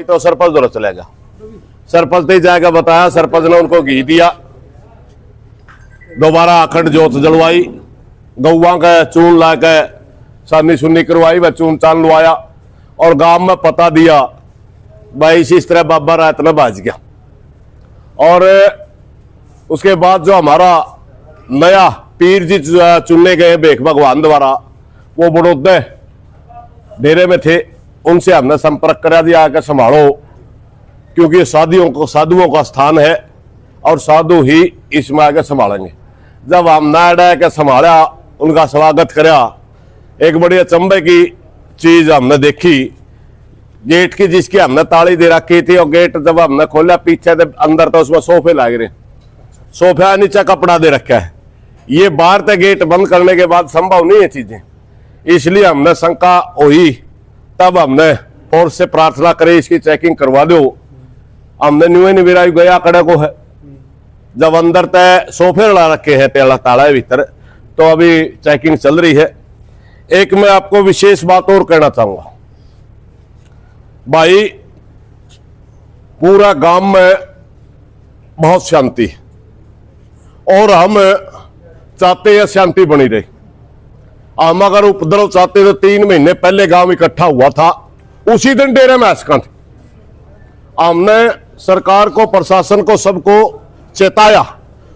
तो सरपंच दौरा चलेगा, सरपंच नहीं जाएगा बताया, सरपंच ने उनको घी दिया, दोबारा अखंड जोत जलवाई, गौवा का चून ला के सानी सुन्नी करवाई, वह चून चान लुआया और गांव में पता दिया भाई इस तरह बाबा रात में बाज गया। और उसके बाद जो हमारा नया पीर जी चुनने गए भेख भगवान द्वारा, वो बड़ौदे डेरे में थे, उनसे हमने संपर्क करा दिया कि संभालो, क्योंकि साधुओं का स्थान है और साधु ही इसमें आगे संभालेंगे। जब हमने अड़ा के संभाला, उनका स्वागत करा, एक बड़ी अचंभे की चीज हमने देखी, गेट की जिसकी हमने ताली दे रखी थी, और गेट जब हमने खोला पीछे से अंदर तो उसमें सोफे लग रहे, सोफे नीचे कपड़ा दे रखा है। ये बाहर से गेट बंद करने के बाद संभव नहीं है चीजें, इसलिए हमने शंका हुई, तब हमने और से प्रार्थना करे इसकी चेकिंग करवा दो। हमने न्यू निवेरा गया कड़े को है, जब अंदर तय सोफे लड़ा रखे हैं तेला ताला है भीतर, तो अभी चेकिंग चल रही है। एक मैं आपको विशेष बात और कहना चाहूंगा भाई, पूरा गांव में बहुत शांति, और हम चाहते हैं शांति बनी रहे। हम अगर उपद्रव चाहते तो 3 महीने पहले गांव इकट्ठा हुआ था, उसी दिन डेरे में आसकंठ। हमने सरकार को, प्रशासन को, सबको चेताया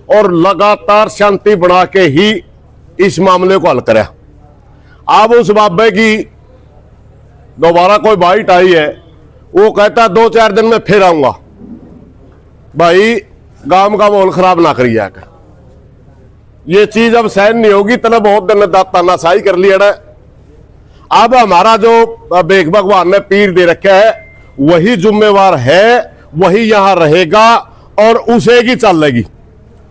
और लगातार शांति बना के ही इस मामले को हल कराया। अब उस बाबे की दोबारा कोई बाइट आई है, वो कहता 2-4 दिन में फिर आऊंगा। भाई गांव का माहौल खराब ना करिए, ये चीज अब सहन नहीं होगी। तने बहुत दिन तानाशाही कर लिया। अब हमारा जो भेख भगवान ने पीर दे रखा है, वही जिम्मेवार है, वही यहां रहेगा और उसे की चलेगी।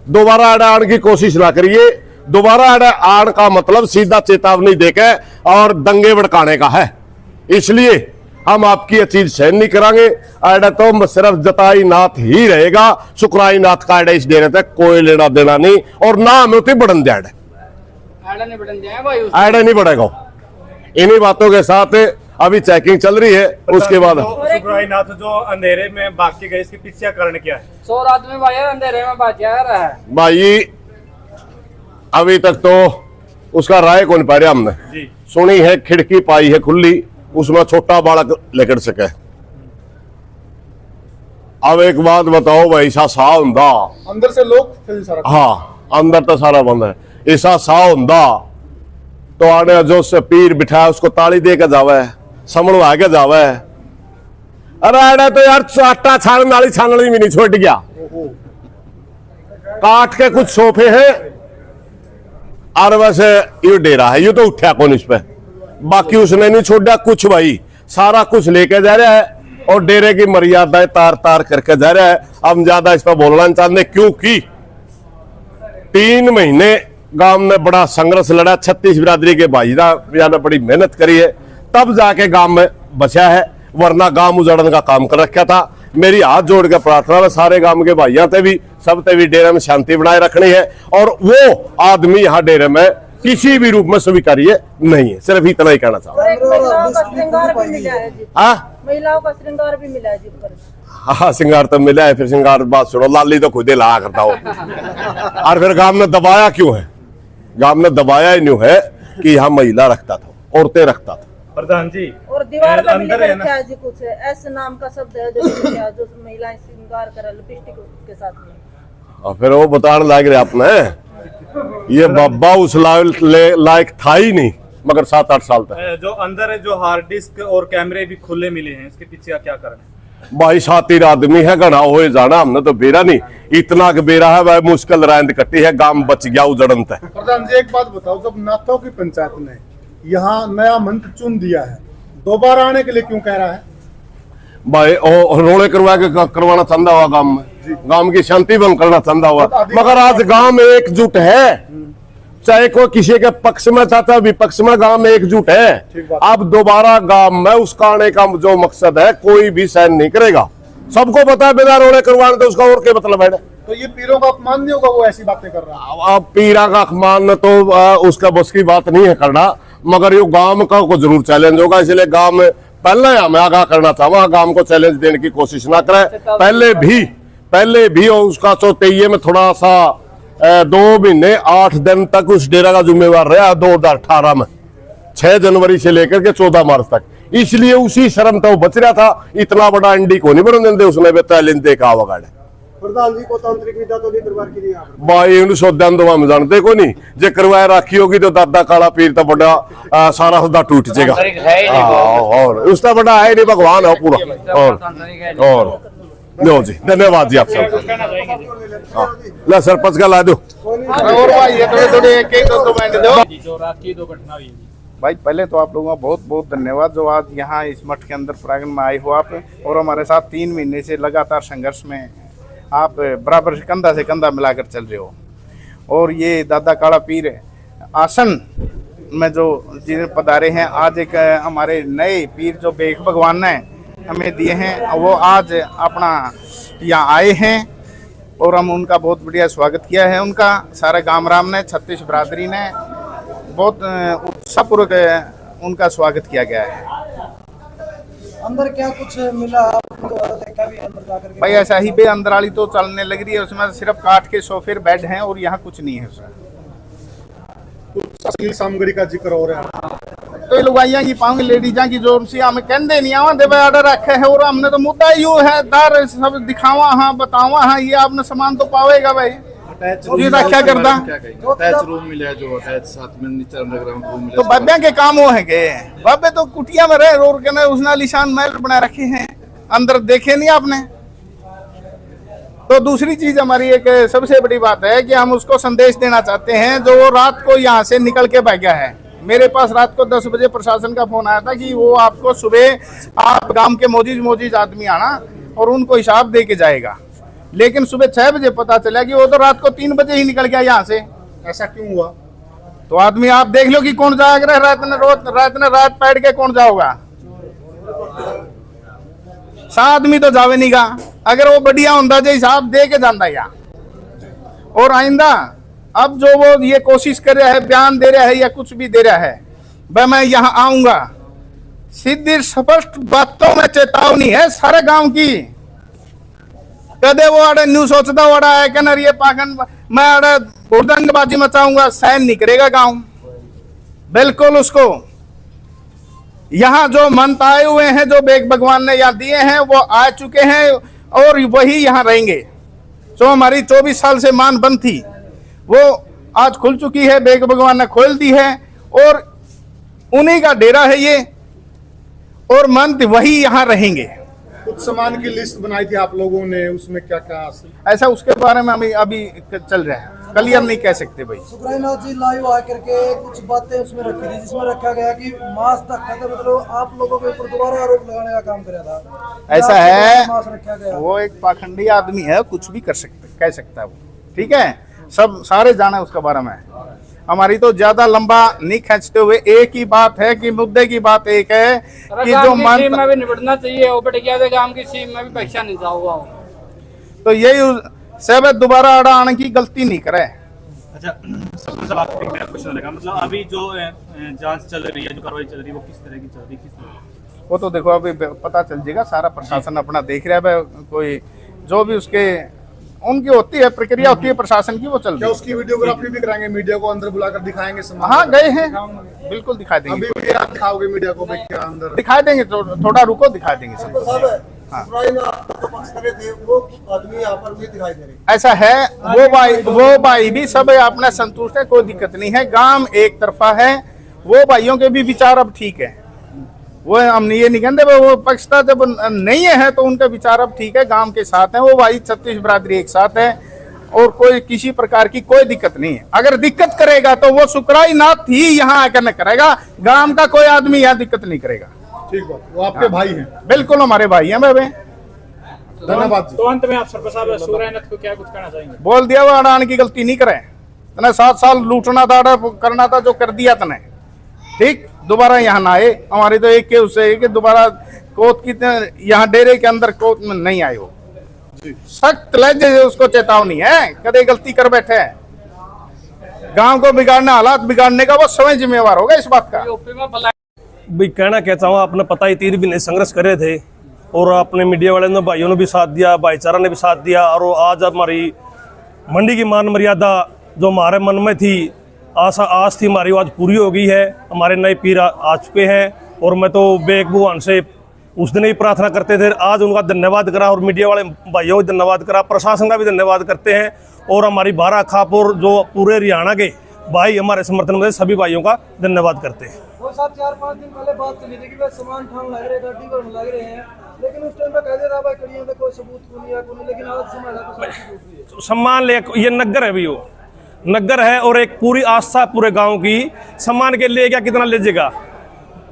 दोबारा अड़ा आने की कोशिश ना करिए। दोबारा अड़ा आड़ का मतलब सीधा चेतावनी देके और दंगे भड़काने का है, इसलिए हम आपकी ये चीज सहन नहीं करांगे। अड़ा तो सिर्फ जताई नाथ ही रहेगा, शुक्राई नाथ का अड़ा इस डेरे तक कोई लेना देना नहीं, और ना हमें उतनी बढ़न दिया, अड़ा नहीं बढ़ेगा। इन्हीं बातों के साथ अभी चेकिंग चल रही है। उसके बाद शुक्राई नाथ जो अंधेरे में भाग के गए, इसके पीछे कारण क्या है? 100 रात में भाई अंधेरे में भाग रहा है भाई, अभी तक तो उसका राय कौन पा रहा, हमने सुनी है खिड़की पाई है खुली, उसमें छोटा बालक लेकर सके। अब एक बात बताओ भाई, ऐसा सा हुंदा अंदर से लोग, हाँ अंदर तो सारा बंद है, ऐसा सा हुंदा तो आने जो से पीर बिठाया उसको ताली दे के जावे, समझवा के जावे। अरे आड़े तो यार आटा छानने वाली छाननी भी नहीं छोड़ गया, काट के कुछ सोफे हैं और वैसे ये डेरा है, ये तो उठा कौन इस पे, बाकी उसने नहीं छोड़ा कुछ। भाई सारा कुछ लेके जा रहा है और डेरे की मर्यादाएं तार तार करके जा रहा है। हम ज्यादा इस पर बोलना नहीं चाहते, क्योंकि 3 महीने गांव में बड़ा संघर्ष लड़ा, 36 बिरादरी के भाईजा ने बड़ी मेहनत करी है, तब जाके गांव में बचा है, वरना गांव उजड़ने का काम कर रखा था। मेरी हाथ जोड़ के प्रार्थना है सारे गांव के भाइयों से भी, सब ते भी डेरे में शांति बनाए रखनी है, और वो आदमी यहाँ डेरे में किसी भी रूप में स्वीकार्य नहीं है। सिर्फ इतना ही कहना चाहूंगा। महिलाओं का श्रृंगार भी मिला है जी पर। हाँ श्रृंगार तो मिला है, फिर श्रृंगार बात छोड़ो, लाली तो खुद ही लाया करता हो। और फिर गांव ने दबाया क्यों है? गांव ने दबाया ही नहीं है कि यहाँ महिला रखता था, औरतें रखता था। प्रधान जी, और दीवार पे भी लिखा है जी कुछ ऐसे नाम का शब्द है जो महिलाएं श्रृंगार करे लिपस्टिक के साथ में। और फिर वो बताने लग रहे आपने, ये बाबा उस लायक था ही नहीं, मगर 7-8 साल तक। जो अंदर है, जो हार्ड डिस्क और कैमरे भी खुले मिले हैं, इसके पीछे क्या कारण है? भाई 7 आदमी है, घना हो जाना, हमने तो बेरा नहीं, इतना के बेरा है भाई, मुश्किल रैंद कट्टी है, गांव बच गया उजड़न तक। प्रधान जी एक बात बताओ, जब नाथों की पंचायत ने यहाँ नया मंत्र चुन दिया है, दोबारा आने के लिए क्यों कह रहा है? भाई रोड़े करवाना चाहता हुआ गांव में, गांव की शांति भंग करना चाहता हुआ, मगर आज गांव में एकजुट है, चाहे कोई किसी के पक्ष में था चाहे विपक्ष में, गांव में एकजुट है। अब दोबारा गांव में उसका आने का जो मकसद है कोई भी सहन नहीं करेगा। सबको पता है बिना रोड़े करवाने तो उसका और क्या मतलब है। तो ये पीरों का अपमान नहीं होगा? वो ऐसी बातें कर रहा है। अब पीरा का अपमान तो उसका बस की बात नहीं है करना, मगर ये गांव का को जरूर चैलेंज होगा, इसलिए गांव में पहले हमें आगाह करना था, वहां गांव को चैलेंज देने की कोशिश ना करे। पहले भी और उसका 34 में थोड़ा सा 2 महीने 8 दिन तक उस डेरा का जिम्मेवार रहा 2018 में, 6 जनवरी से लेकर के 14 मार्च तक। इसलिए उसी शर्म तो बच रहा था, इतना बड़ा एनडी को नहीं बनने देंगे उसने चैलेंज देखा वगाड़े। प्रधान जी को तांत्रिक विद्या तो नहीं दरबार की नहीं आप भाई इन सौद्यान तो हम जानते को नहीं, जे करवाए राखी होगी तो दादा काला पीर तो बड़ा सारा सौदा टूट जाएगा। और उसका बड़ा है नहीं, भगवान है पूरा। और लो जी, धन्यवाद जी आप सब। ला सरपंच का ला दो। और भाई ये थोड़े एक ही दो मिनट दो। जो रात की 2 घटना हुई भाई पहले तो आप लोगों का बहुत बहुत धन्यवाद जो आज यहाँ इस मठ के अंदर प्रांगण में आए हो आप, और हमारे साथ 3 महीने से लगातार संघर्ष में आप बराबर कंधा से कंधा मिलाकर चल रहे हो। और ये दादा काला पीर आसन में जो जिन्हें पधारे हैं, आज एक हमारे नए पीर जो बेग भगवान ने हमें दिए हैं, वो आज अपना यहाँ आए हैं और हम उनका बहुत बढ़िया स्वागत किया है। उनका सारे गांव राम ने, छत्तीस बिरादरी ने बहुत उत्साहपूर्वक उनका स्वागत किया गया है। अंदर क्या कुछ मिला आपको देखा भी अंदर जाकर के? भाई ऐसा ही बे अंदराली तो चलने लग रही है, उसमें सिर्फ काठ के सोफे बेड हैं और यहाँ कुछ नहीं है उसमें। कुछ असली सामग्री का जिक्र हो रहा है तो ये लुगाइयाँ की पाऊंगी लेडीजा की जो उनसे हमें कहते नहीं आवा दे ऑर्डर रखे है, और हमने तो मुद्दा यू है दार सब दिखावा हाँ बतावा हाँ, ये आपने सामान तो पावेगा भाई। ये क्या करता अटैच रूम मिला जो अटैच साथ में नीचे अंडरग्राउंड रूम मिला। तो बाबे के काम वो है के बाबे तो कुटिया में रहे रोड के उसने आलीशान महल बना रखे हैं, अंदर देखे नहीं आपने। तो दूसरी चीज हमारी एक सबसे बड़ी बात है कि हम उसको संदेश देना चाहते हैं जो वो रात को यहाँ से निकल के भाग गया है। मेरे पास रात को 10 बजे प्रशासन का फोन आया था कि वो आपको सुबह आप गांव के मोजीज आदमी आना और उनको हिसाब दे के जाएगा, लेकिन सुबह 6 बजे पता चला कि वो तो रात को 3 बजे ही निकल गया यहाँ से। ऐसा क्यों हुआ? तो आदमी आप देख लो कि कौन जाएगा रात पैर के कौन जाओगा, सा आदमी तो जावे नहीं गा। अगर वो बढ़िया होता जो हिसाब दे के जाता या। और आइंदा अब जो वो ये कोशिश कर रहा है, बयान दे रहा है या कुछ भी दे रहा है, भाई मैं यहाँ आऊंगा, सीधी स्पष्ट बातों में चेतावनी है सारे गांव की। कदे वो अड़े न्यू सोचता वड़ा है कि ना ये पाखंड मैं अड़े हुड़दंगबाजी मचाऊंगा, सहन नहीं करेगा गांव बिल्कुल। उसको यहाँ जो मंत्र आए हुए हैं जो बेग भगवान ने यहाँ दिए हैं वो आ चुके हैं और वही यहाँ रहेंगे। जो हमारी 24 साल से मान बंद थी वो आज खुल चुकी है, बेग भगवान ने खोल दी है और उन्हीं का डेरा है ये, और मंत्र वही यहाँ रहेंगे। कुछ सामान की लिस्ट बनाई थी आप लोगों ने, उसमें क्या क्या ऐसा उसके बारे में अभी चल रहा है, क्लियर नहीं कह सकते भाई। सुखरायनाथ जी लाइव आकर के कुछ बातें उसमें रखी थी जिसमें रखा गया कि मास तक खत्म, मतलब आप लोगों के ऊपर दोबारा आरोप लगाने का काम कराया था। ऐसा है, मास रखा गया, वो एक पाखंडी आदमी है, कुछ भी कर सकते कह सकता है वो, ठीक है, सब सारे जाना है उसके बारे में। हमारी तो ज्यादा लंबा नहीं खींचते हुए एक ही बात है कि मुद्दे की बात एक है कि जो सीम में भी निपटना चाहिए, ऊपर गया था गांव की सीम में भी पैसा नहीं जाऊंगा, तो यही सब दोबारा अड़ा आने की गलती नहीं करे। अच्छा सब आपको एक क्वेश्चन लगा, मतलब अभी जो जांच चल रही है, जो कार्रवाई चल रही है, वो किस तरह की चल रही है, किस तरह? वो तो देखो अभी पता चल जाएगा, सारा प्रशासन अपना देख रहा है, कोई जो भी उसके उनकी होती है प्रक्रिया होती है प्रशासन की, वो चल रही है। उसकी वीडियोग्राफी भी कराएंगे, मीडिया को अंदर बुलाकर दिखाएंगे सामान? हाँ गए हैं, बिल्कुल दिखा देंगे। अभी भी आप दिखाओगे मीडिया को अंदर? दिखा देंगे, थोड़ा रुको दिखा देंगे सब। ऐसा है, वो भाई भी सब अपना संतुष्ट है, कोई दिक्कत नहीं है, गांव एक तरफा है, वो भाइयों के भी विचार अब ठीक है, वो हम ये नहीं कहते वो पक्षता जब नहीं है तो उनका विचार अब ठीक है, गांव के साथ है, वो भाई 36 बिरादरी एक साथ है और कोई किसी प्रकार की कोई दिक्कत नहीं है। अगर दिक्कत करेगा तो वो सुखरायनाथ ही यहाँ आकर न करेगा, गांव का कोई आदमी यहाँ दिक्कत नहीं करेगा। ठीक बात, वो आपके भाई हैं? बिल्कुल हमारे भाई हैं बाबे। धन्यवाद जी। तो अंत में आप सरपंच साहब सुखरायनाथ को क्या कुछ कहना चाहेंगे? बोल दिया वो अड़ाने की गलती नहीं करे, तने 7 साल लूटना था, करना था, जो कर दिया तने, ठीक, दोबारा यहाँ ना आए। हमारी तो एक के उससे कि दोबारा कोत की यहाँ डेरे के अंदर कोत में नहीं आए हो, सख्त लहजे से उसको चेतावनी है, कदे गलती कर बैठे है, गांव को बिगाड़ने, हालात बिगाड़ने का वो स्वयं जिम्मेवार होगा इस बात का। भाई कहना क्या चाहूँ, आपने पता ही 3 महीने संघर्ष करे थे और अपने मीडिया वाले ने, भाइयों ने भी साथ दिया, भाईचारा ने भी साथ दिया। और आज हमारी मंडी की मान मर्यादा जो हमारे मन में थी, आस थी हमारी, आज पूरी हो गई है। हमारे नए पीर आ चुके हैं और मैं तो बेग भगवान से उस दिन ही प्रार्थना करते थे, आज उनका धन्यवाद करा और मीडिया वाले भाइयों को धन्यवाद करा, प्रशासन का भी धन्यवाद करते हैं। और हमारी बारा खापुर जो पूरे हरियाणा के भाई हमारे समर्थन में सभी भाइयों का धन्यवाद करते हैं। वो साहब 4-5 दिन पहले बात चली थी कि भाई सामान ठान लग रहे, गाड़ी पर लग रहे हैं, लेकिन उस टाइम पे कह दिया था भाई कड़ियों पे कोई सबूत को नहीं है, लेकिन आज संभाला तो सब चीज दूसरी है। सम्मान ले, ये नगर है भी, वो नगर है और एक पूरी आस्था पूरे गांव की। सम्मान के लिए क्या कितना ले जाएगा,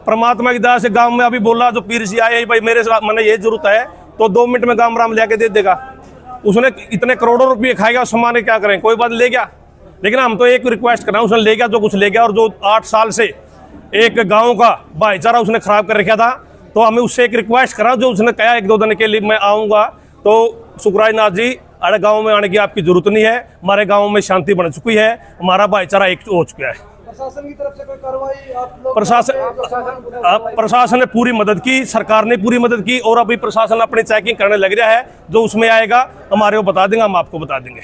परमात्मा की दया से गांव में अभी बोला जो पीर जी आए, भाई मेरे मैंने ये जरूरत है तो 2 मिनट में गांव राम लेके दे देगा। उसने इतने करोड़ों रुपये खाएगा, उस सम्मान क्या करें, कोई बात ले गया। लेकिन हम तो एक रिक्वेस्ट कर रहे हैं, उसने ले गया जो कुछ ले गया। और जो 8 साल से एक गांव का भाईचारा उसने खराब कर रखा था, तो हमें उससे एक रिक्वेस्ट करा, जो उसने कहा 1-2 दिन के लिए मैं आऊँगा, तो सुखराज नाथ जी अरे गांव में आने की आपकी जरूरत नहीं है, हमारे गांव में शांति बन चुकी है, हमारा भाईचारा एक हो चुका है। प्रशासन की तरफ से कोई कार्रवाई आप लोग? प्रशासन ने पूरी मदद की, सरकार ने पूरी मदद की और अभी प्रशासन अपनी चेकिंग करने लग रहा है। जो उसमें आएगा हमारे को बता देंगे, हम आपको बता देंगे।